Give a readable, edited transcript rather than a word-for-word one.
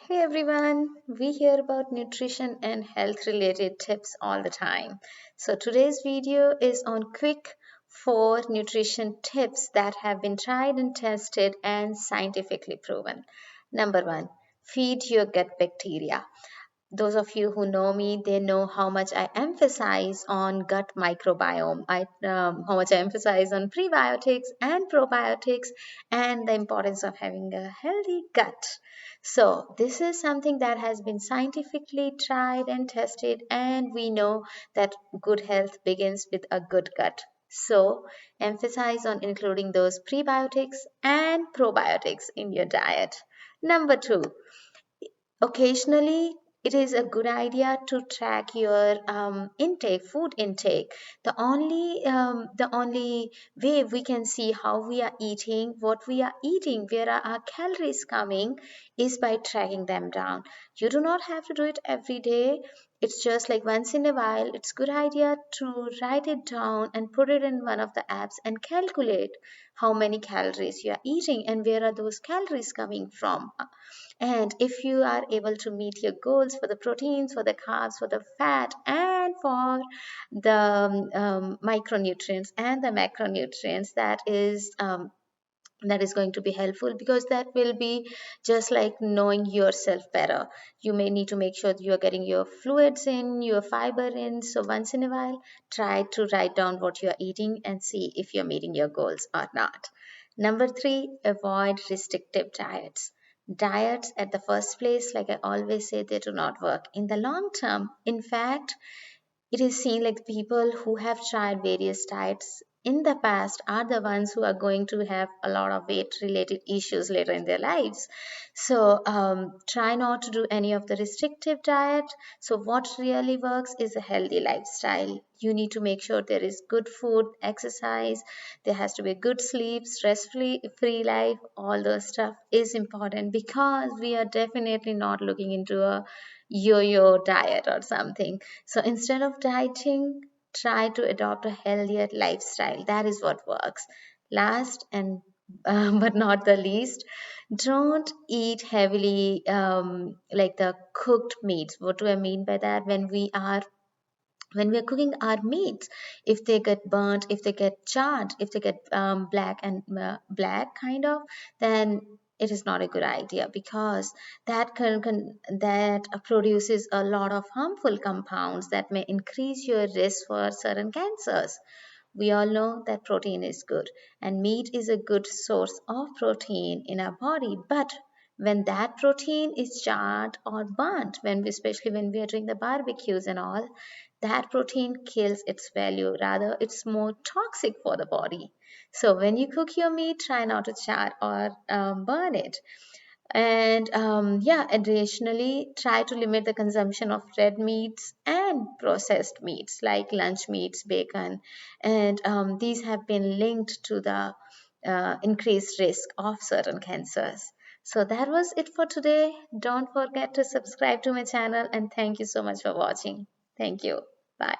Hey everyone, we hear about nutrition and health related tips all the time. So today's video is on quick 4 nutrition tips that have been tried and tested and scientifically proven. Number 1, feed your gut bacteria. Those of you who know me, they know how much I emphasize on gut microbiome. How much I emphasize on prebiotics and probiotics and the importance of having a healthy gut. So this is something that has been scientifically tried and tested, and we know that good health begins with a good gut. So emphasize on including those prebiotics and probiotics in your diet. Number 2, occasionally it is a good idea to track your food intake. The only way we can see how we are eating, what we are eating, where are our calories coming, is by tracking them down. You do not have to do it every day. It's just like once in a while. It's good idea to write it down and put it in one of the apps and calculate how many calories you are eating and where are those calories coming from. And if you are able to meet your goals for the proteins, for the carbs, for the fat, and for the micronutrients and the macronutrients, that is going to be helpful, because that will be just like knowing yourself better. You may need to make sure that you are getting your fluids in, your fiber in. So once in a while, try to write down what you are eating and see if you're meeting your goals or not. Number 3, avoid restrictive diets. Diets at the first place, like I always say, they do not work in the long term. In fact, it is seen like people who have tried various diets in the past are the ones who are going to have a lot of weight related issues later in their lives. So try not to do any of the restrictive diet. So what really works is a healthy lifestyle. You need to make sure there is good food, exercise, there has to be good sleep, stress free life. All those stuff is important, because we are definitely not looking into a yo-yo diet or something. So instead of dieting, try to adopt a healthier lifestyle. That is what works. Last and but not the least, don't eat heavily, like the cooked meats. What do I mean by that? When we are cooking our meats, if they get burnt, if they get charred, if they get black kind of, then it is not a good idea, because that produces a lot of harmful compounds that may increase your risk for certain cancers. We all know that protein is good, and meat is a good source of protein in our body. But when that protein is charred or burnt, especially when we are doing the barbecues and all, that protein kills its value. Rather, it's more toxic for the body. So when you cook your meat, try not to char or burn it. And yeah, additionally, try to limit the consumption of red meats and processed meats like lunch meats, bacon, and these have been linked to the increased risk of certain cancers. So that was it for today. Don't forget to subscribe to my channel, and thank you so much for watching. Thank you. Bye.